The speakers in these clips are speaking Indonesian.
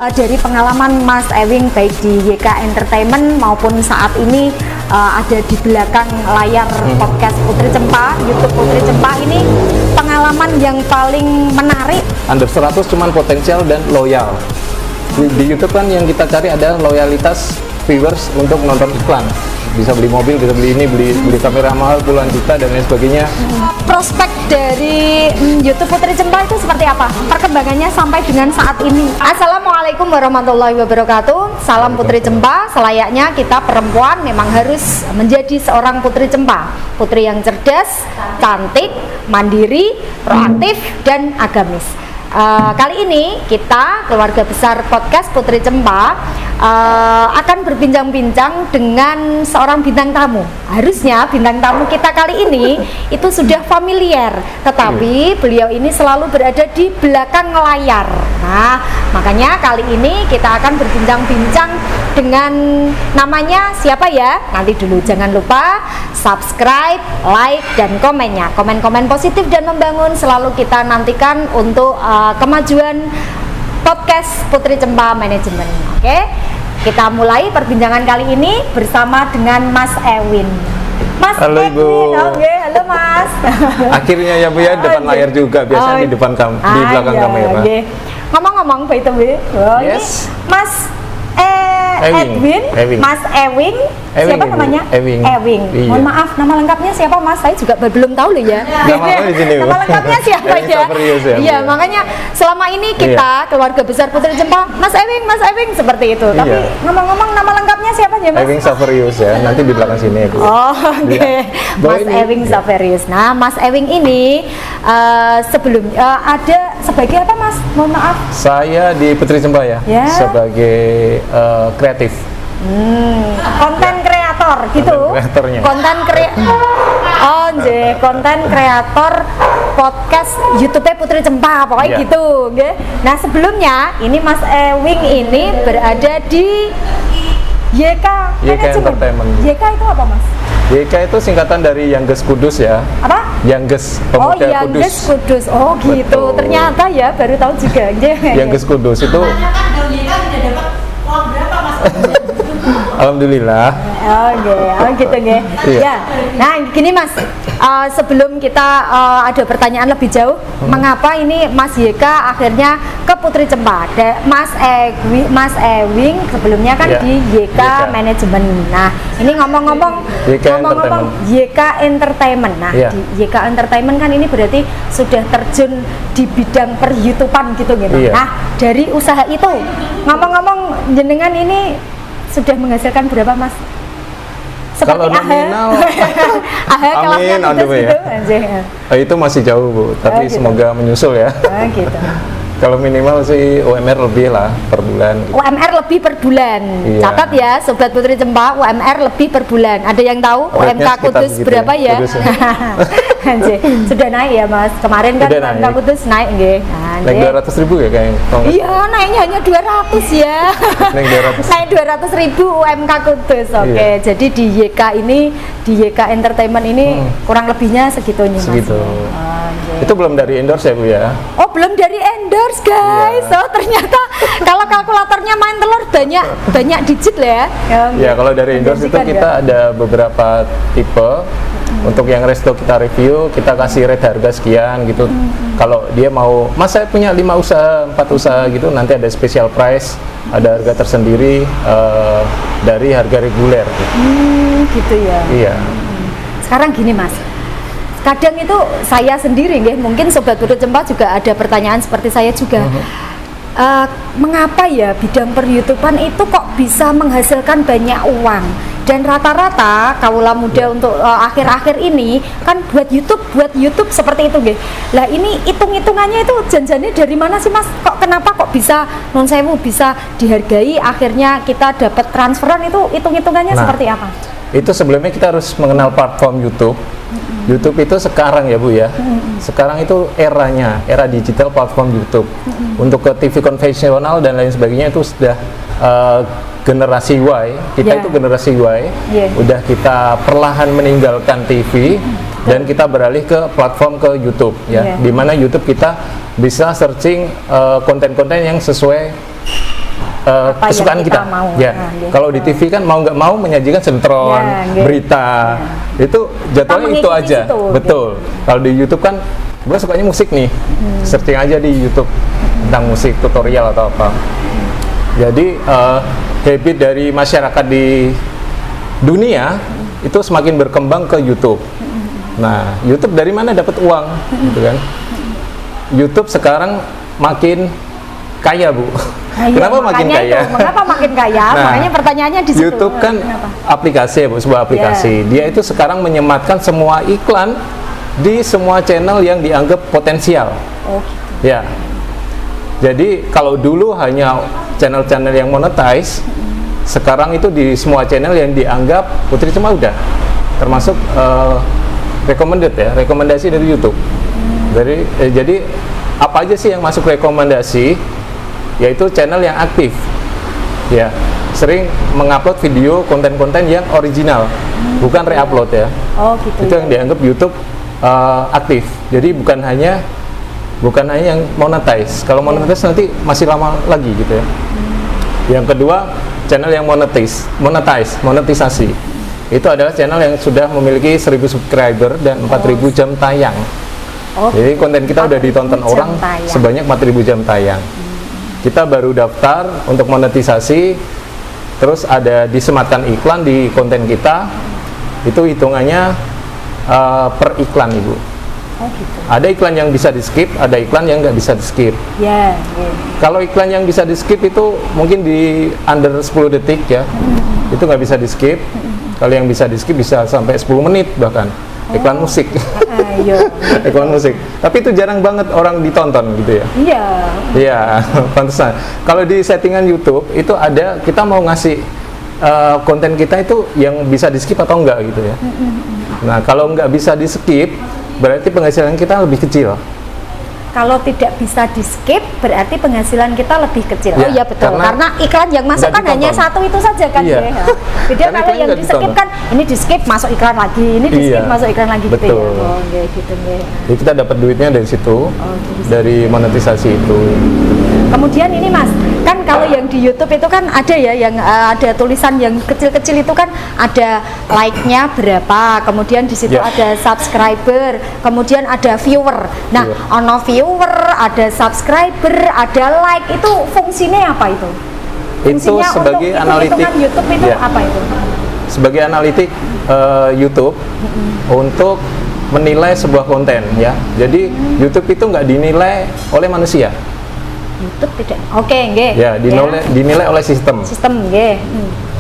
Dari pengalaman Mas Ewing baik di YK Entertainment maupun saat ini ada di belakang layar podcast Putri Cempa, YouTube Putri Cempa, ini pengalaman yang paling menarik. Under 100 cuman potensial dan loyal. Di YouTube kan yang kita cari adalah loyalitas viewers untuk nonton iklan. Bisa beli mobil, bisa beli ini, beli kamera mahal puluhan juta dan lain sebagainya. Prospek dari YouTube Putri Cempa itu seperti apa? Perkembangannya sampai dengan saat ini. Assalamualaikum warahmatullahi wabarakatuh. Salam Putri Cempa. Selayaknya kita perempuan memang harus menjadi seorang Putri Cempa. Putri yang cerdas, cantik, mandiri, proaktif, dan agamis. Kali ini kita keluarga besar podcast Putri Cempa akan berbincang-bincang dengan seorang bintang tamu. Harusnya bintang tamu kita kali ini itu sudah familiar, tetapi beliau ini selalu berada di belakang layar. Nah, makanya kali ini kita akan berbincang-bincang dengan namanya siapa ya? Nanti dulu jangan lupa subscribe, like, dan komennya. Komen-komen positif dan membangun selalu kita nantikan untuk kemajuan podcast Putri Cempa Manajemen. Oke, kita mulai perbincangan kali ini bersama dengan Mas Ewing. Mas Halo Ewing, Ibu. oke, halo Mas. Akhirnya ya Bu ya, depan layar juga. Biasanya di depan di belakang kamera. Okay. Ngomong-ngomong by the way, Yes. ini Mas Ewing. Mas Ewing, siapa Ibu. namanya? Ewing. Iya. Mohon maaf, nama lengkapnya siapa Mas? Saya juga belum tahu loh ya. Nama apa di sini, Bu? Nama lengkapnya siapa Ewing ya? Saverius ya, Bu. Iya, makanya selama ini kita keluarga besar Putri Cempa, Mas Ewing seperti itu. Tapi Iya. ngomong-ngomong nama lengkapnya siapa ya Mas? Ewing Saverius ya, nanti di belakang sini ya Bu. Oh, oke. Iya. Mas Ini. Ewing Saverius. Nah, Mas Ewing ini sebelum ada sebagai apa Mas? Mohon maaf. Saya di Putri Cempa ya, Ya. sebagai kreatif. Konten kreator gitu. Konten kreatornya. Konten kreator podcast YouTube Putri Cempa, pokoknya Iya. gitu, nggih. Nah, sebelumnya ini Mas Ewing ini berada di YK Entertainment. YK itu apa Mas? YK itu singkatan dari Youngest Kudus ya. Apa? Youngest Oh, Pemuda Youngest Kudus. Kudus. Oh, gitu. Betul. Ternyata ya baru tahu juga. Youngest Kudus itu Alhamdulillah. Gitu nggih. Iya. Ya. Nah, gini Mas. Sebelum kita ada pertanyaan lebih jauh, mengapa ini Mas YK akhirnya ke Putri Cempa? Mas Ewing sebelumnya kan Iya. di YK Manajemen. Nah, ini ngomong-ngomong YK Entertainment. Nah, Iya. di YK Entertainment kan ini berarti sudah terjun di bidang per-YouTubean gitu. Iya. Nah, dari usaha itu, ngomong-ngomong jenengan ini sudah menghasilkan berapa Mas? Kalau nominal, kelasnya amin, aduh gitu, ya. Itu masih jauh Bu, tapi gitu. semoga menyusul ya. Gitu. Kalau minimal sih UMR lebih lah per bulan. Gitu. UMR lebih per bulan. Iya. Catat ya, Sobat Putri Cempa, UMR lebih per bulan. Ada yang tahu Rate-nya UMK sekitar Kudus begitu berapa ya, ya? Kudus ya. Anjir, sudah naik ya Mas. Kemarin kan Sudah UMK naik. Kudus naik nggih. Naik 200.000 ya kayaknya. Iya, naiknya hanya 200 ya. Naik 200. Naik 200.000 UMK Kudus. Oke, Iya. jadi di YK ini, di YK Entertainment ini kurang lebihnya segitunya Mas. Segitu. Oke. Itu belum dari endorse ya Bu ya. Oh, belum dari endorse guys. Iya. Oh, ternyata kalau kalkulatornya main telur banyak digit lah ya. Ya kalau dari endorse itu Menjanjikan, kita ada beberapa tipe. Untuk yang resto kita review, kita kasih rate harga sekian gitu. Kalau dia mau, Mas saya punya 5 usaha, 4 usaha gitu, nanti ada special price, ada harga tersendiri dari harga reguler. Gitu. Gitu ya. Iya. Sekarang gini Mas, kadang itu saya sendiri nggih, mungkin Sobat Putri Cempa juga ada pertanyaan seperti saya juga. Mengapa ya bidang per-YouTubean itu kok bisa menghasilkan banyak uang? Dan rata-rata kaula muda untuk akhir-akhir ini kan buat YouTube seperti itu nggih. Lah ini hitung-hitungannya itu janjinya dari mana sih Mas? Kenapa kok bisa non sewu bisa dihargai akhirnya kita dapat transferan, itu hitung-hitungannya seperti apa? Itu sebelumnya kita harus mengenal platform YouTube. YouTube itu sekarang ya Bu ya. Sekarang itu era digital platform YouTube. Untuk ke TV konvensional dan lain sebagainya itu sudah generasi Y. Kita itu generasi Y. Udah kita perlahan meninggalkan TV dan kita beralih ke platform ke YouTube ya. Di mana YouTube kita bisa searching konten-konten yang sesuai Apa kesukaan yang kita. mau. Ya. Nah, gitu. Kalau di TV kan mau nggak mau menyajikan sinetron, Ya, gitu. berita, itu jadwalnya itu mengikuti aja. situ, Betul. Kalau di YouTube kan, gue sukanya musik nih, searching aja di YouTube tentang musik, tutorial atau apa. Jadi habit dari masyarakat di dunia itu semakin berkembang ke YouTube. Nah, YouTube dari mana dapat uang, gitu kan? YouTube sekarang makin kaya, Bu. Nah, iya, Kenapa makin makanya kaya? itu, mengapa makin kaya? Nah, Makanya pertanyaannya di situ. YouTube kan Kenapa? aplikasi ya, Bu, sebuah aplikasi. Dia itu sekarang menyematkan semua iklan di semua channel yang dianggap potensial. Oh, gitu. Ya. Jadi kalau dulu hanya channel-channel yang monetize, sekarang itu di semua channel yang dianggap Putri Cempa udah termasuk recommended ya, rekomendasi dari YouTube. Jadi apa aja sih yang masuk rekomendasi? Yaitu channel yang aktif, ya, sering mengupload video konten-konten yang original, bukan reupload ya. Oh, gitu. Itu yang dianggap YouTube aktif. Jadi bukan hanya yang monetize. Kalau monetize nanti masih lama lagi gitu ya. Yang kedua, channel yang monetisasi. Itu adalah channel yang sudah memiliki 1000 subscriber dan 4000 jam tayang. Oh, Jadi konten kita udah ditonton jam orang tayang. sebanyak 4000 jam tayang. Kita baru daftar untuk monetisasi, terus ada disematkan iklan di konten kita. Itu hitungannya per iklan, Ibu. Oh, gitu. Ada iklan yang bisa di skip, ada iklan yang nggak bisa di skip. Ya, ya. Kalau iklan yang bisa di skip itu mungkin di under 10 detik ya, itu nggak bisa di skip. Kalau yang bisa di skip bisa sampai 10 menit bahkan. Iklan musik. Ayo. Iklan musik. Tapi itu jarang banget orang ditonton gitu ya. Iya. Iya, pantesan. Kalau di settingan YouTube itu ada, kita mau ngasih konten kita itu yang bisa di skip atau enggak gitu ya. Nah, kalau nggak bisa di skip, berarti penghasilan kita lebih kecil. Kalau tidak bisa di skip, berarti penghasilan kita lebih kecil. Ya, Oh iya betul, karena iklan yang masuk nggak kan hanya ditonton. satu itu saja kan. Iya. Ya. Beda Karena kalau iklannya yang nggak di skip ditonton. kan, ini di skip masuk iklan lagi, ini di skip Iya, masuk iklan lagi gitu betul. ya. Oh, nggih, gitu nggih. Jadi kita dapat duitnya dari situ, dari monetisasi itu. Kemudian ini Mas, kan kalau yang di YouTube itu kan ada ya yang ada tulisan yang kecil-kecil itu kan ada like-nya berapa, kemudian di situ Ya. ada subscriber, kemudian ada viewer. Nah, Iya. ono viewer, ada subscriber, ada like, itu fungsinya apa itu? Itu Fungsinya sebagai untuk analitik. hitung-hitungan YouTube itu Ya. apa itu? Sebagai analitik YouTube untuk menilai sebuah konten ya. Jadi YouTube itu nggak dinilai oleh manusia. YouTube tidak. Oke, nggih. Ya, dinilai oleh sistem. Sistem nggih.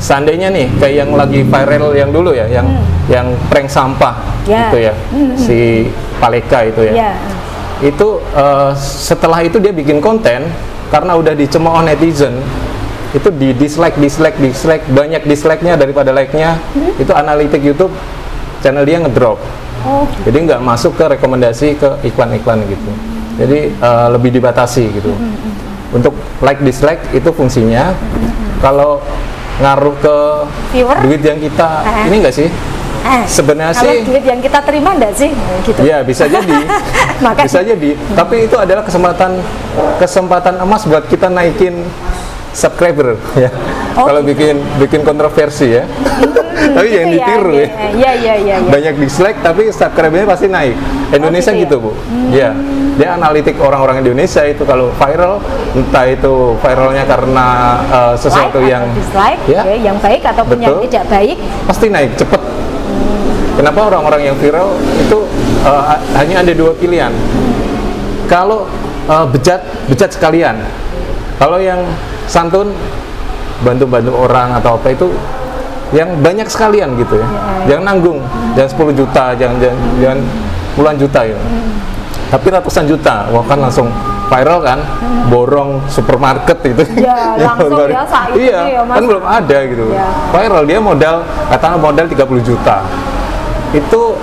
Seandainya nih kayak yang lagi viral yang dulu ya, yang prank sampah Ya. itu ya, si Paleka itu ya. Ya. Itu setelah itu dia bikin konten karena udah dicemooh netizen, itu di dislike, banyak dislike-nya daripada like-nya. Itu analitik YouTube channel dia ngedrop. Oh, Jadi nggak masuk ke rekomendasi ke iklan-iklan gitu. Jadi lebih dibatasi gitu. Untuk like dislike itu fungsinya. Kalau ngaruh ke Viewer? duit yang kita ini enggak sih? Sebenarnya kalau sih duit yang kita terima enggak sih? Gitu. ya bisa jadi. Makanya. Bisa jadi. Tapi itu adalah kesempatan emas buat kita naikin subscriber ya. Oh, Kalau bikin kontroversi ya. Tapi Gitu jangan ditiru ya. Iya. Banyak dislike tapi subscribernya pasti naik. Indonesia gitu gitu, Bu. Ya. Dia analitik orang-orang Indonesia itu kalau viral, entah itu viralnya karena sesuatu like yang atau dislike, ya, ya, yang baik ataupun yang betul. tidak baik. Pasti naik cepet. Kenapa orang-orang yang viral itu hanya ada dua pilihan. Kalau bejat sekalian. Kalau yang santun, bantu-bantu orang atau apa itu yang banyak sekalian gitu ya. Jangan nanggung, jangan 10 juta, jangan puluhan juta ya. Tapi ratusan juta, wah kan langsung viral kan, borong supermarket itu. Ya, langsung ya, saat itu iya, ya, Mas. kan belum ada gitu. Ya. Viral dia katakanlah modal 30 juta. Itu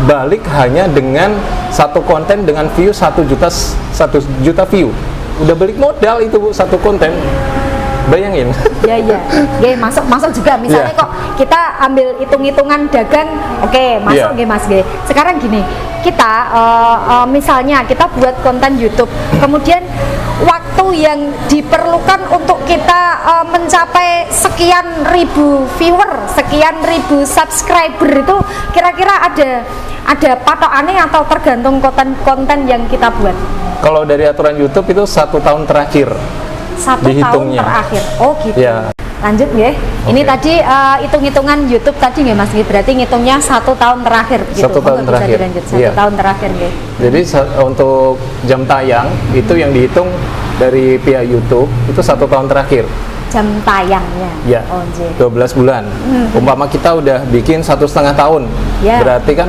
balik hanya dengan satu konten dengan view 1 juta view. Udah balik modal itu, Bu, satu konten. Bayangin. Iya. Nggih, masuk juga. Misalnya Iya. kok kita ambil hitung-hitungan dagang, oke, masuk Iya. nggih Mas nggih. Sekarang gini, kita misalnya kita buat konten YouTube, kemudian waktu yang diperlukan untuk kita mencapai sekian ribu viewer, sekian ribu subscriber itu kira-kira ada patokannya atau tergantung konten yang kita buat? Kalau dari aturan YouTube itu 1 tahun terakhir 1 tahun dihitungnya. terakhir. Oh gitu. Ya. Lanjut nggih. Ini Oke. tadi hitung-hitungan YouTube tadi nggih Mas. Berarti ngitungnya 1 tahun terakhir gitu. 1 tahun Bisa terakhir. dilanjut 1 Iya. tahun terakhir nggih. Jadi untuk jam tayang itu yang dihitung dari pihak YouTube itu 1 tahun terakhir. Jam tayangnya. Ya, Oh nggih. 12 bulan. Umpama kita udah bikin 1,5 tahun, Ya. berarti kan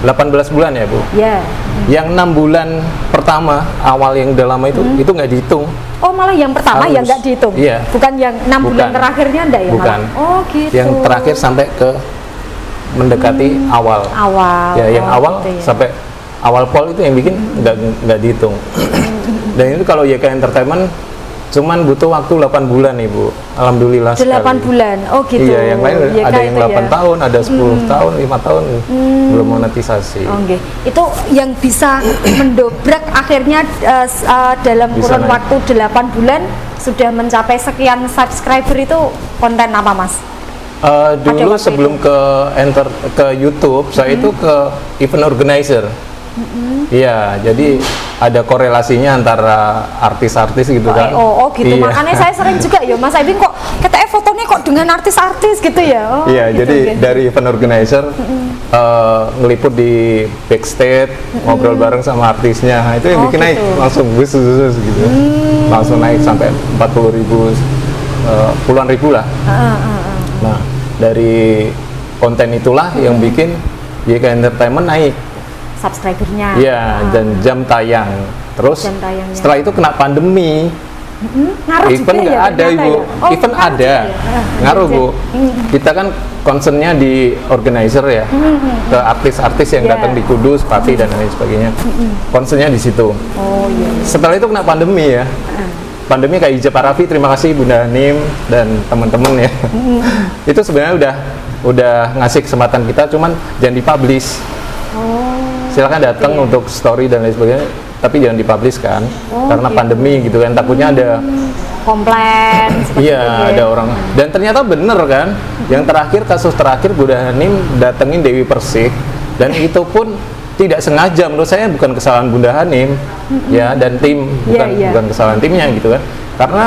18 bulan ya Bu. Ya. Yang 6 bulan pertama awal yang udah lama itu nggak dihitung. Oh malah yang pertama Harus. yang nggak dihitung? Iya. Bukan yang 6 bulan Bukan. terakhirnya enggak ya? Bukan. Malah? Oh gitu. Yang terakhir sampai ke mendekati awal. awal. Ya, yang Oh, awal gitu ya. sampai awal pol itu yang bikin nggak dihitung. Dan itu kalau YK Entertainment cuman butuh waktu 8 bulan nih Bu. Alhamdulillah 8 sekali. bulan. Oh gitu. Iya, yang lain YK ada yang itu 8 ya? tahun, ada 10 tahun, 5 tahun belum monetisasi. Oh, nggih. Itu yang bisa mendobrak akhirnya dalam Bisa kurun naik. waktu 8 bulan sudah mencapai sekian subscriber itu konten apa Mas? Dulu waktu sebelum ke YouTube, saya itu ke event organizer. Iya, jadi ada korelasinya antara artis-artis gitu kan. Oh gitu. Iya. Makanya saya sering juga ya Mas Aibin kok katanya fotonya kok dengan artis-artis gitu ya. Oh, Iya, gitu, jadi gitu. dari event organizer ngeliput di backstage, ngobrol bareng sama artisnya. Nah, itu yang Oh, bikin naik gitu. langsung bus gitu. Langsung naik sampai 40.000, puluhan ribu lah. Nah, dari konten itulah yang bikin YK Entertainment naik. Subscribernya. Iya, dan jam tayang. Terus Jam tayangnya. setelah itu kena pandemi, Ngaruh juga event nggak ya ada ternyata Ibu. ya? Oh, Event ngaruh ada, juga ya? ngaruh Bu. Kita kan concernnya di organizer ya, ke artis-artis yang Iya. datang di Kudus, Pati dan lain sebagainya. Concernnya di situ. Oh iya. Setelah itu kena pandemi ya. Pandemi kayak Ijab Arafi, terima kasih Bunda Nim dan teman-teman ya. Itu sebenarnya udah ngasih kesempatan kita, cuman jangan dipublish. Silakan datang untuk story dan lain sebagainya, tapi jangan dipublish kan, karena gitu. pandemi gitu kan, takutnya ada Komplain seperti iya itu ya. ada orang, dan ternyata bener kan. Yang terakhir, kasus terakhir Bunda Hanim datengin Dewi Persik, dan itu pun tidak sengaja, menurut saya bukan kesalahan Bunda Hanim ya dan tim, Iya. bukan kesalahan timnya gitu kan, karena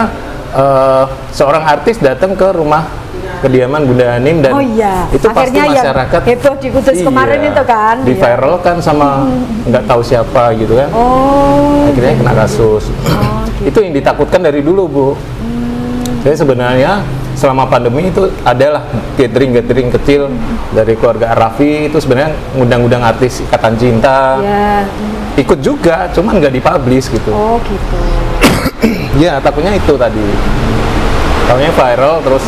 seorang artis datang ke rumah kediaman Bunda Hanim dan Oh iya, itu akhirnya pasti yang masyarakat heboh di Kudus kemarin itu kan, di iya. viral kan sama nggak tahu siapa gitu kan. Oh. Akhirnya kena kasus. gitu. Itu yang ditakutkan dari dulu Bu. Jadi sebenarnya selama pandemi itu adalah gathering kecil dari keluarga Arafi, itu sebenarnya ngundang-undang artis Ikatan Cinta, Ya. ikut juga, cuman nggak dipublish gitu. Oh gitu. Ya takutnya itu tadi, tahunya viral terus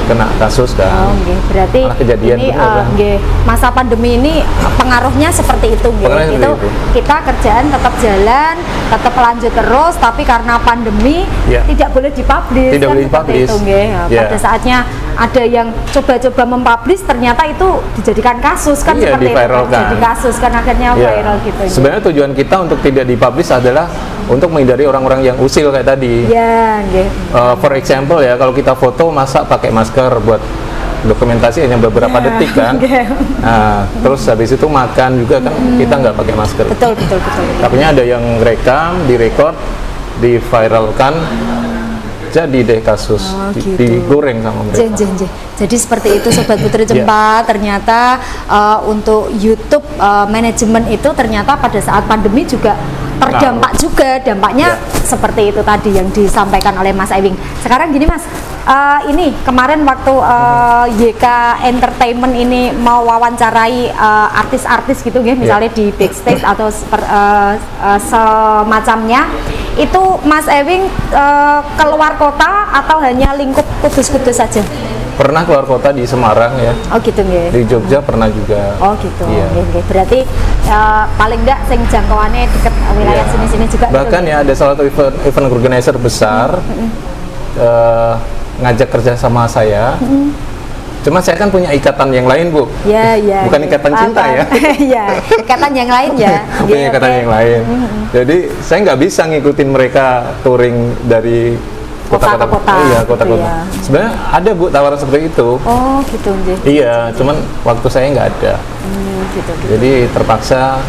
kena kasus Oh, kan. nggih. Berarti Malah kejadian ini bener, kan? nggih, masa pandemi ini pengaruhnya seperti itu nggih. Pengaruhnya Itu seperti itu. kita kerjaan tetap jalan, tetap lanjut terus, tapi karena pandemi Ya. tidak boleh dipublish. Tidak kan boleh seperti dipublish. itu nggih. Ya. Pada saatnya ada yang coba-coba mempublish, ternyata itu dijadikan kasus kan Iya, seperti itu. diviralkan. Jadi kasus kan akhirnya Ya. viral gitu. nggih. Sebenarnya tujuan kita untuk tidak dipublish adalah untuk menghindari orang-orang yang usil kayak tadi. Ya, nggih. For example ya, kalau kita foto masa pakai masker buat dokumentasi hanya beberapa Ya, detik kan. oke. Nah, terus habis itu makan juga kan kita nggak pakai masker. Betul. Takutnya ada yang rekam, direkod, diviralkan, jadi deh kasus Oh, gitu. digoreng sama mereka. Jadi seperti itu Sobat Putri Cempa. Ternyata untuk YouTube manajemen itu ternyata pada saat pandemi juga terdampak juga. Dampaknya seperti itu tadi yang disampaikan oleh Mas Ewing. Sekarang gini Mas, ini kemarin waktu YK Entertainment ini mau wawancarai artis-artis gitu ya, misalnya di backstage atau semacamnya, itu Mas Ewing keluar kota atau hanya lingkup Kudus-Kudus saja? Pernah keluar kota di Semarang ya, Oh gitu nggih. di Jogja pernah juga. Oh gitu. Iya. Nggih. Berarti paling enggak sing jangkauannya deket wilayah Iya. sini-sini juga. Bahkan gitu. ya ada salah satu event organizer besar ngajak kerja sama saya Cuma saya kan punya ikatan yang lain, Bu. Ya, ya. Bukan ikatan cinta ya. Iya, ikatan yang lain ya. Punya ikatan yang lain. Jadi saya nggak bisa ngikutin mereka touring dari kota-kota. Iya, kota-kota. Gitu ya. Sebenarnya ada, Bu, tawaran seperti itu. Oh, gitu, nggih. Iya, cuman waktu saya nggak ada. Gitu. Jadi terpaksa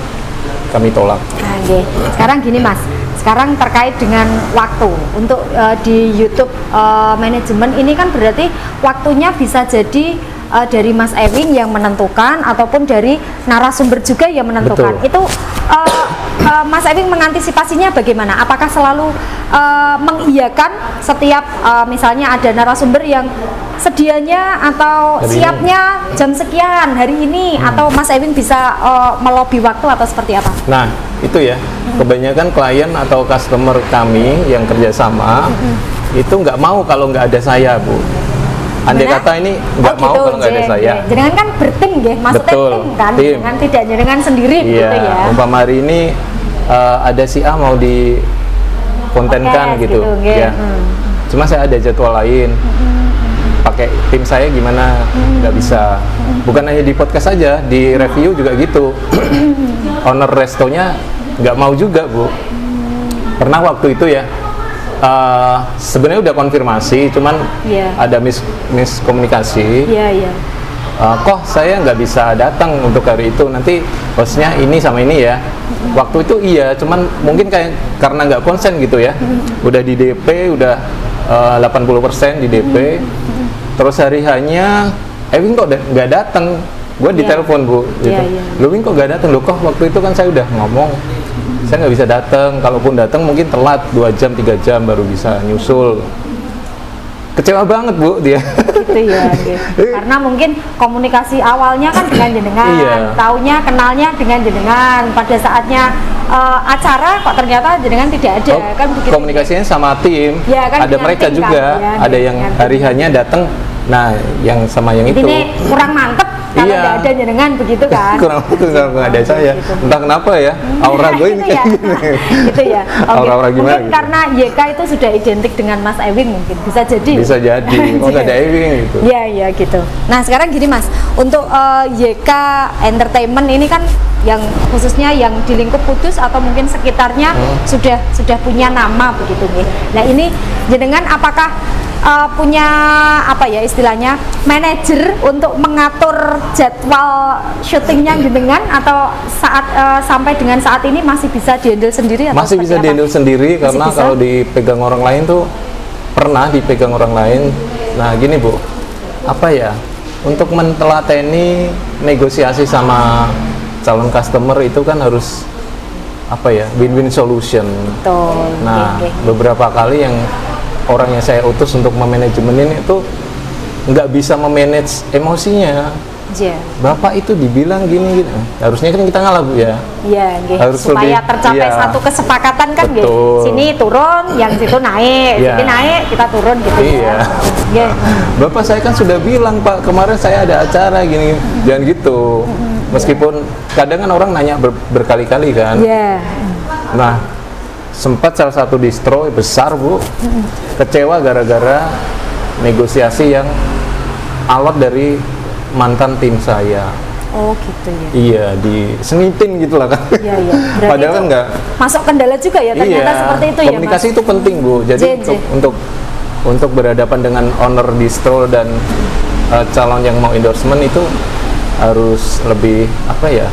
kami tolak. Nah, nggih. Sekarang gini, Mas. Sekarang terkait dengan waktu untuk di YouTube manajemen ini kan berarti waktunya bisa jadi dari Mas Ewing yang menentukan ataupun dari narasumber juga yang menentukan. Betul. Itu Mas Ewing mengantisipasinya bagaimana? Apakah selalu mengiyakan setiap misalnya ada narasumber yang sedianya atau Hari siapnya jam sekian hari ini atau Mas Ewing bisa melobi waktu atau seperti apa? Nah, itu ya, kebanyakan klien atau customer kami yang kerjasama itu nggak mau kalau nggak ada saya, Bu. Andai Gimana? kata ini nggak mau gitu, kalau nggak ada Jeng. saya. Jenengan kan bertim, nggih, maksudnya Betul, tim kan, tim. dengan tidak jenengan sendiri Iya, gitu ya. umpama hari ini ada si A mau dikontenkan Oke, gitu, nggih. ya. Cuma saya ada jadwal lain. Pakai tim saya gimana? Nggak bisa. Bukan hanya di podcast saja, di review juga gitu. Owner restonya nggak mau juga, Bu. Pernah waktu itu ya, sebenarnya udah konfirmasi, cuman Iya. ada miskomunikasi. Iya, iya. Kok saya nggak bisa datang untuk hari itu, nanti hostnya ini sama ini ya. Waktu itu iya, cuman mungkin karena nggak konsen gitu ya. Udah di DP, udah 80% di DP. Terus hari hanya Ewing kok nggak datang. Gue ditelepon, Bu, gitu. Lu Wing kok nggak datang? Loh, kok waktu itu kan saya udah ngomong saya nggak bisa datang. Kalaupun datang mungkin telat 2 jam 3 jam baru bisa nyusul. Kecewa banget, Bu, dia. Gitu ya, karena mungkin komunikasi awalnya kan dengan jenengan, Iya. taunya kenalnya dengan jenengan, pada saatnya acara kok ternyata jenengan tidak ada, kan begitu. Komunikasinya sama tim, Ya, kan ada dengan mereka tim juga, kan, ya, ada yang dengan tim. hari hanya datang, nah yang sama yang itu. Ini kurang mantep kalau Iya. nggak ada jenengan begitu kan. Kurang nggak ada saya, Gitu. entah kenapa ya, aura gue ini Gitu ya. kayak gini. Gitu ya. Oke. Aura-aura gimana Mungkin gitu. karena YK itu sudah identik dengan Mas Ewing, mungkin bisa jadi. Bisa jadi, oh nggak ada Ewing gitu. Iya, iya gitu. Nah, sekarang gini Mas, untuk YK Entertainment ini kan yang khususnya yang di lingkup Kudus atau mungkin sekitarnya sudah punya nama begitu nih. Nah, ini jenengan apakah punya apa ya istilahnya manajer untuk mengatur jadwal syutingnya jenengan atau saat sampai dengan saat ini masih bisa dihandle sendiri atau Masih bisa seperti apa? dihandle sendiri karena bisa? kalau dipegang orang lain tuh pernah dipegang orang lain. Nah gini, Bu, apa ya, untuk mentelateni negosiasi sama calon customer itu kan harus apa ya, win-win solution. Betul. Nah, Oke. beberapa kali yang orang yang saya utus untuk memanajemenin itu nggak bisa memanage emosinya. Iya. Bapak itu dibilang gini, harusnya kan kita ngalah, Bu, ya. Iya, nggih. Harus Supaya lebih- tercapai iya. satu kesepakatan kan nggih. Betul. Sini turun, yang situ naik, Iya. sini naik, kita turun gitu. Iya. Nggih. Bapak saya kan sudah bilang, Pak, kemarin saya ada acara gini, jangan gitu. Meskipun kadang kan orang nanya berkali-kali kan. Iya. Nah, sempat salah satu distro besar, Bu, kecewa gara-gara negosiasi yang alot dari mantan tim saya. Oh, gitu ya. Iya, disenitin gitu lah kan. Iya, iya. Berarti Padahal itu kan enggak. masuk kendala juga ya ternyata seperti itu ya, Mas. Komunikasi itu penting, Bu. Jadi Jen. untuk berhadapan dengan owner distro dan calon yang mau endorsement itu harus lebih apa ya,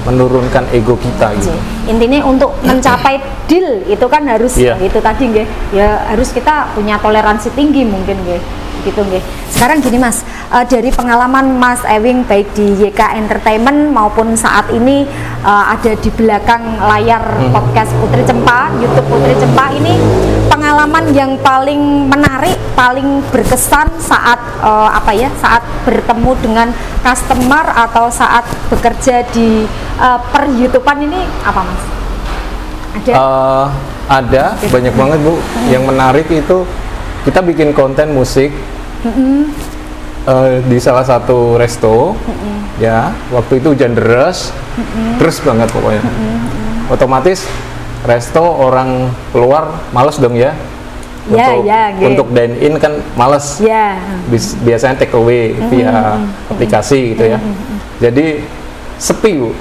menurunkan ego kita gitu. Intinya untuk mencapai deal itu kan harus Iya. itu tadi nggih. Ya harus kita punya toleransi tinggi mungkin nggih. Gitu nggih. Sekarang gini Mas, dari pengalaman Mas Ewing baik di YK Entertainment maupun saat ini ada di belakang layar podcast Putri Cempa, YouTube Putri Cempa ini, pengalaman yang paling menarik, paling berkesan saat apa ya, saat bertemu dengan customer atau saat bekerja di per YouTubean ini apa Mas? Ada? Ada banyak banget, Bu. Yang menarik itu kita bikin konten musik di salah satu resto, ya. Waktu itu hujan deras banget pokoknya. Otomatis resto orang keluar males dong ya. untuk dine in kan males. Biasanya take away via aplikasi gitu ya. Jadi sepi Bu.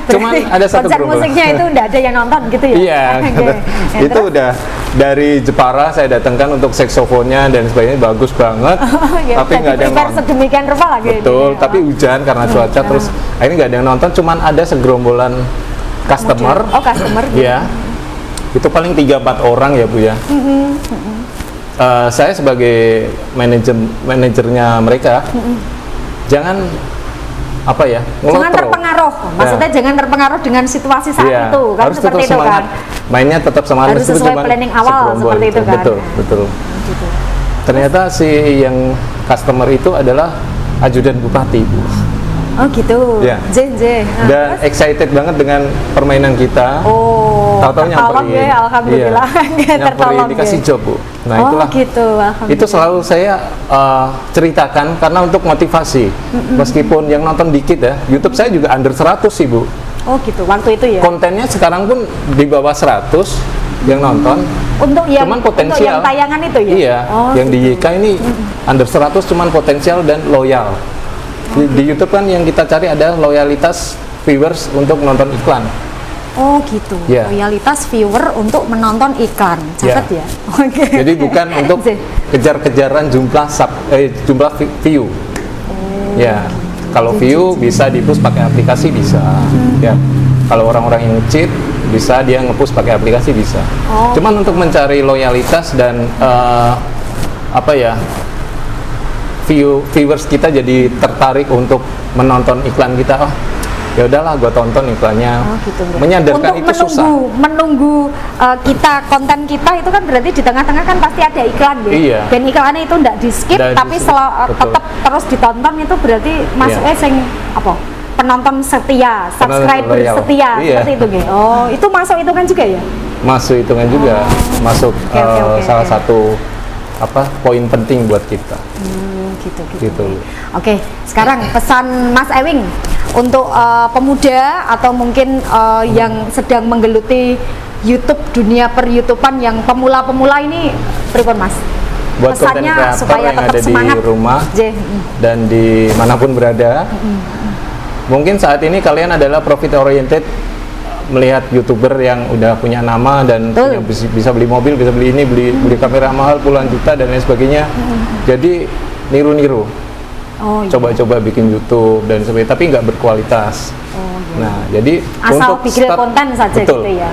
Cuman ada satu konser musiknya itu udah ada yang nonton gitu ya? Iya, itu udah dari Jepara saya datangkan untuk saksofonnya dan sebagainya, bagus banget. Tapi nggak ada yang nonton. Sedemikian rupa lagi. Betul, tapi hujan karena cuaca, terus akhirnya nggak ada yang nonton. Cuman ada segerombolan customer. Customer. Ya, itu paling 3-4 orang ya Bu ya. Saya sebagai manajernya mereka, jangan jangan terpengaruh, maksudnya jangan terpengaruh dengan situasi saat itu kan, harus seperti tetap itu semangat, kan, mainnya tetap semangat, harus sesuai planning awal seperti itu kan. Betul. Gitu. Ternyata si yang customer itu adalah ajudan bupati Bu. Oh gitu. Ya. Dan terus? excited banget dengan permainan kita. Tahu-tahu nyamperin. Ya, alhamdulillah. Nyamperin dikasih job Bu. Nah itulah. Gitu, itu selalu saya ceritakan karena untuk motivasi. Meskipun yang nonton dikit ya, YouTube saya juga under 100 sih Bu. Oh gitu, waktu itu ya. Kontennya sekarang pun di bawah 100 yang nonton. Untuk yang, cuman potensial. Untuk yang tayangan itu ya? Iya, yang gitu. di YK ini under 100 cuman potensial dan loyal. Di YouTube kan yang kita cari ada loyalitas viewers untuk nonton iklan. Oh gitu, loyalitas viewer untuk menonton iklan, catat ya. Oke. Jadi bukan untuk kejar-kejaran jumlah view. Ya, kalau view bisa di-push pakai aplikasi bisa. Ya, kalau orang-orang yang cheat bisa dia nge-push pakai aplikasi bisa. Cuman untuk mencari loyalitas dan viewers kita jadi tertarik untuk menonton iklan kita. Ya udahlah, gue tonton iklannya. Gitu, menyadarkan untuk itu susah. Menunggu konten kita itu kan berarti di tengah-tengah kan pasti ada iklan ya. Iya. Dan iklannya itu tidak di skip, tapi tetap terus ditonton, itu berarti masuknya penonton setia, subscriber setia, seperti itu gitu. Oh, itu masuk hitungan juga ya? Masuk hitungan juga, masuk salah satu poin penting buat kita. Gitu. Oke, sekarang pesan Mas Ewing untuk pemuda atau mungkin yang sedang menggeluti YouTube, dunia per-YouTubean yang pemula-pemula ini, pripun Mas? Buat konten kreator yang ada semangat di rumah dan di manapun berada, mungkin saat ini kalian adalah profit oriented, melihat YouTuber yang udah punya nama dan bisa beli mobil, bisa beli ini, beli kamera mahal puluhan juta dan lain sebagainya. Jadi niru-niru, coba-coba bikin YouTube dan sebagainya, tapi nggak berkualitas. Nah, jadi asal bikin konten saja gitu ya.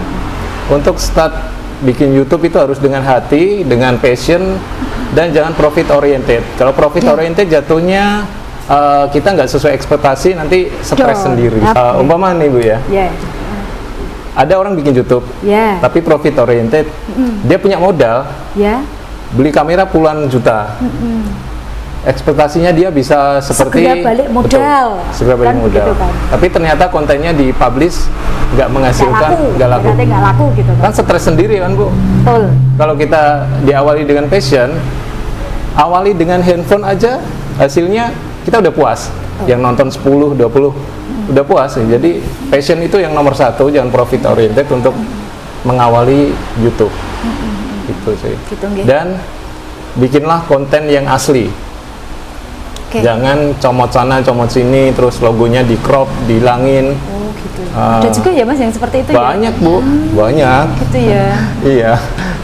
Untuk start bikin YouTube itu harus dengan hati, dengan passion, dan jangan profit oriented. Kalau profit oriented jatuhnya kita nggak sesuai ekspektasi, nanti stres sendiri. Umpama nih Bu ya. Ada orang bikin YouTube, tapi profit oriented, dia punya modal, beli kamera puluhan juta. Ekspektasinya dia bisa seperti segera balik modal, segera balik modal. Gitu kan. Tapi ternyata kontennya dipublish nggak menghasilkan, nggak laku gitu kan. Kan stres sendiri kan Bu. Betul. Kalau kita diawali dengan passion, awali dengan handphone aja, hasilnya kita udah puas. Yang nonton 10, 20 udah puas ya. Jadi passion itu yang nomor satu, jangan profit oriented untuk mengawali YouTube. Gitu sih. Dan bikinlah konten yang asli. Jangan comot sana, comot sini, terus logonya di crop, dihilangin. Gitu. Ada juga ya Mas yang seperti itu? Banyak Bu, banyak. Gitu ya. Iya,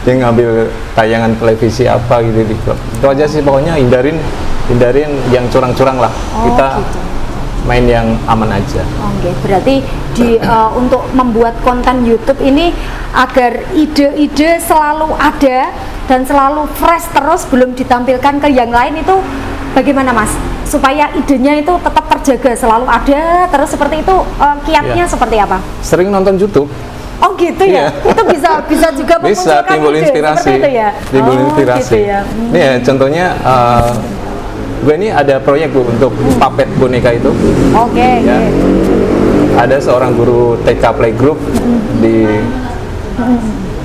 dia ngambil tayangan televisi apa gitu di crop. Itu aja sih pokoknya, hindarin yang curang-curang lah. Kita main yang aman aja. Berarti untuk membuat konten YouTube ini agar ide-ide selalu ada dan selalu fresh terus, belum ditampilkan ke yang lain, itu bagaimana Mas? Supaya idenya itu tetap terjaga, selalu ada terus seperti itu, kiatnya seperti apa? Sering nonton YouTube. Oh gitu ya? Itu bisa juga bisa timbul inspirasi. Itu ya? Timbul inspirasi. Gitu ya. Ini ya contohnya, gue ini ada proyek Bu untuk puppet boneka itu. Ya. Ada seorang guru TK playgroup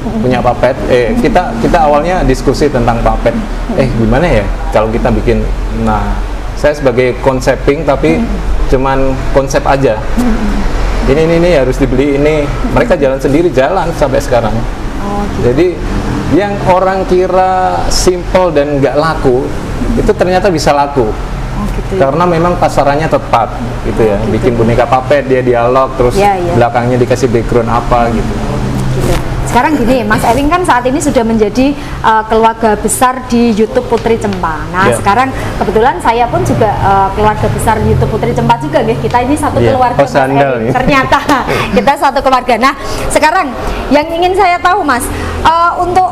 punya puppet. Kita awalnya diskusi tentang puppet. Gimana ya kalau kita bikin? Nah, saya sebagai konseping tapi cuman konsep aja. Ini harus dibeli ini. Mereka jalan sendiri, jalan sampai sekarang. Jadi yang orang kira simple dan nggak laku itu ternyata bisa laku. Gitu ya. Karena memang pasarannya tepat gitu ya. Gitu. Bikin boneka puppet, dia dialog terus Ya, ya. belakangnya dikasih background apa gitu. Gitu. Sekarang gini, Mas Ewing kan saat ini sudah menjadi keluarga besar di YouTube Putri Cempa. Nah, Yeah. sekarang kebetulan saya pun juga keluarga besar YouTube Putri Cempa juga, nih. Kita ini satu Yeah. keluarga, Oh, Mas sandal Ewing. nih. Ternyata kita satu keluarga. Nah, sekarang yang ingin saya tahu, Mas, untuk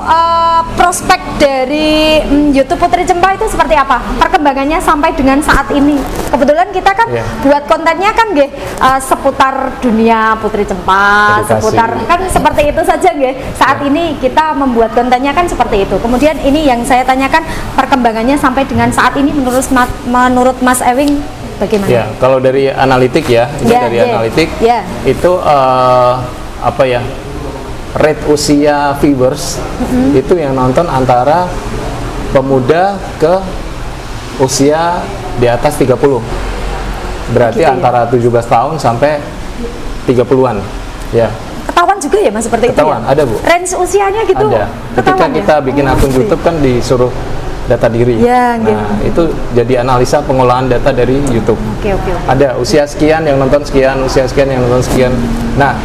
prospek dari YouTube Putri Cempa itu seperti apa? Perkembangannya sampai dengan saat ini. Kebetulan kita kan Yeah. buat kontennya kan, nggih, seputar dunia Putri Cempa, Edukasi. seputar kan seperti itu saja, nggih. Saat ini kita membuat kontennya kan seperti itu. Kemudian ini yang saya tanyakan, perkembangannya sampai dengan saat ini menurut Mas Ewing bagaimana? Ya, kalau dari analitik ya, itu Ya, dari ya. analitik Ya. itu apa ya? Rate usia viewers itu yang nonton antara pemuda ke usia di atas 30. Berarti Gitu ya. antara 17 tahun sampai 30-an. Ya. Ketahuan juga ya, Mas, seperti Ketahuan, itu ya? ada, Bu. Range usianya gitu? Ada. Ketika Ketahuan kita ya? bikin Oh, akun oke. YouTube kan disuruh data diri. Ya, nah, itu jadi analisa pengolahan data dari YouTube. Oke. Ada usia sekian yang nonton sekian, usia sekian yang nonton sekian. Nah,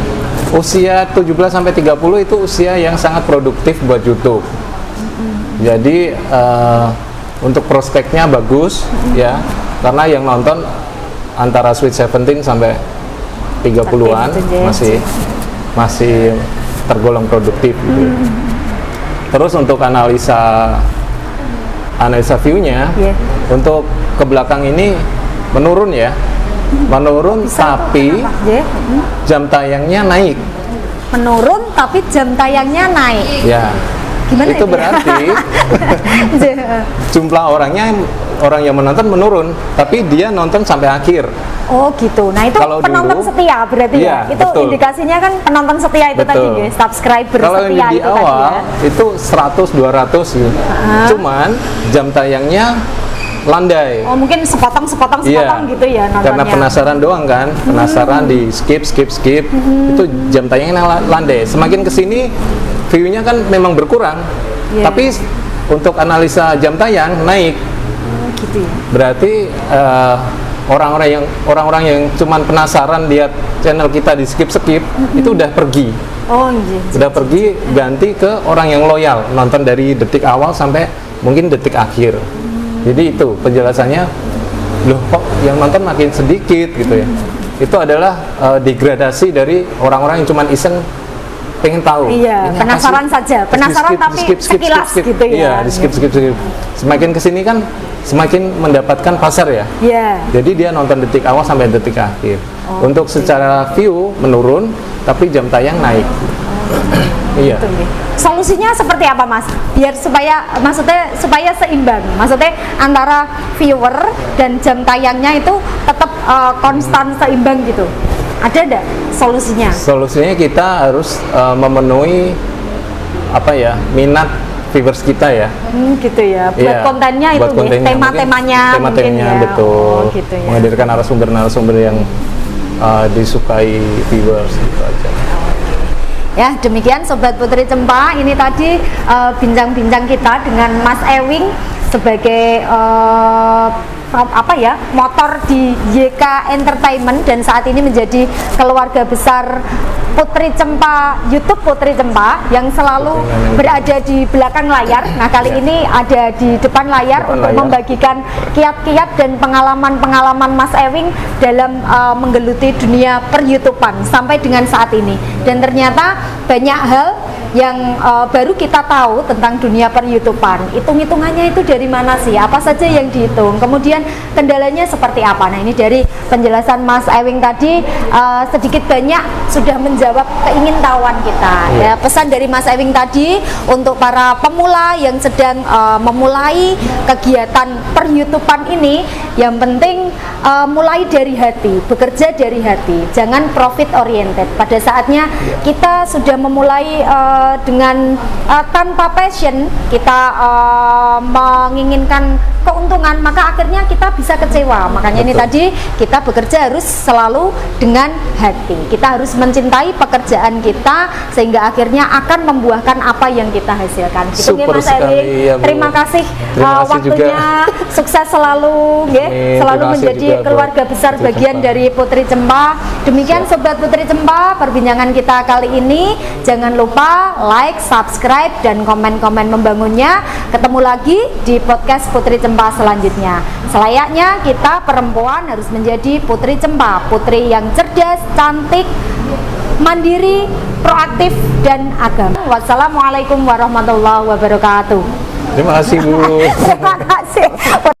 usia 17 sampai 30 itu usia yang sangat produktif buat YouTube. Jadi untuk prospeknya bagus ya, karena yang nonton antara Sweet 17 sampai 30-an masih tergolong produktif gitu. Terus untuk analisa view-nya, Yeah. untuk ke belakang ini menurun ya, menurun tapi Yeah. jam tayangnya naik. Menurun tapi jam tayangnya naik. Ya, Gimana itu berarti jumlah orang yang menonton menurun, tapi dia nonton sampai akhir. Oh gitu. Nah itu Kalau penonton dulu- setia berarti Iya, ya. Itu betul. indikasinya kan penonton setia itu tadi Betul. ya, subscriber Kalau setia yang di itu awal tadi ya. itu 100-200 gitu. Cuman jam tayangnya landai. Oh mungkin sepotong Iya, gitu ya nontonnya. karena penasaran doang kan, penasaran di skip, itu jam tayangnya landai. Semakin kesini view-nya kan memang berkurang, Iya. tapi untuk analisa jam tayang naik. Oh, gitu ya. Berarti orang-orang yang cuman penasaran lihat channel kita di skip itu udah pergi. Oh iya. Udah pergi ganti ke orang yang loyal, nonton dari detik awal sampai mungkin detik akhir. Jadi itu penjelasannya, loh kok yang nonton makin sedikit gitu ya. Itu adalah degradasi dari orang-orang yang cuman iseng pengen tahu. Iya, ini apa penasaran sih? saja. Terus Penasaran tapi sekilas gitu ya. Iya, di skip. Semakin kesini kan semakin mendapatkan pasar ya. Iya. Jadi dia nonton detik awal sampai detik akhir. Untuk secara view menurun, tapi jam tayang naik. Iya. Gitu, nggih. Solusinya seperti apa, Mas? Biar supaya seimbang. Maksudnya antara viewer dan jam tayangnya itu tetap konstan seimbang gitu. Ada enggak solusinya? Solusinya kita harus memenuhi minat viewers kita ya. Gitu ya. Buat Iya, kontennya itu buat nggih, kontennya. tema-temanya Mungkin mungkin tema-temanya ya. betul. Oh, gitu ya. Menghadirkan narasumber-narasumber yang disukai viewers gitu aja. Ya, demikian Sobat Putri Cempa, ini tadi bincang-bincang kita dengan Mas Ewing sebagai motor di YK Entertainment dan saat ini menjadi keluarga besar Putri Cempa, YouTube Putri Cempa yang selalu berada di belakang layar. Nah, kali ini ada di depan layar untuk membagikan kiat-kiat dan pengalaman-pengalaman Mas Ewing dalam menggeluti dunia per-YouTubean sampai dengan saat ini. Dan ternyata banyak hal yang baru kita tahu tentang dunia per-YouTubean. Hitung-hitungannya itu dari mana sih? Apa saja yang dihitung? Kemudian kendalanya seperti apa? Nah, ini dari penjelasan Mas Ewing tadi sedikit banyak sudah menjawab keingintahuan kita. Ya, pesan dari Mas Ewing tadi untuk para pemula yang sedang memulai kegiatan per-YouTubean ini, yang penting mulai dari hati, bekerja dari hati, jangan profit oriented. Pada saatnya kita sudah memulai dengan tanpa passion kita menginginkan keuntungan, maka akhirnya kita bisa kecewa. Makanya ini tadi kita bekerja harus selalu dengan hati. Kita harus mencintai pekerjaan kita sehingga akhirnya akan membuahkan apa yang kita hasilkan. Gitu nih Mas Eli. Ya, terima kasih, waktunya juga. Sukses selalu, selalu menjadi juga, keluarga besar Putri bagian Cempa. Dari Putri Cempa. Demikian Sobat Putri Cempa, perbincangan kita kali ini. Jangan lupa like, subscribe, dan komen-komen membangunnya. Ketemu lagi di podcast Putri Cempa selanjutnya. Selayaknya kita perempuan harus menjadi Putri Cempa, putri yang cerdas, cantik, mandiri, proaktif, dan agama. Wassalamualaikum warahmatullahi wabarakatuh. Terima kasih Bu. Terima kasih.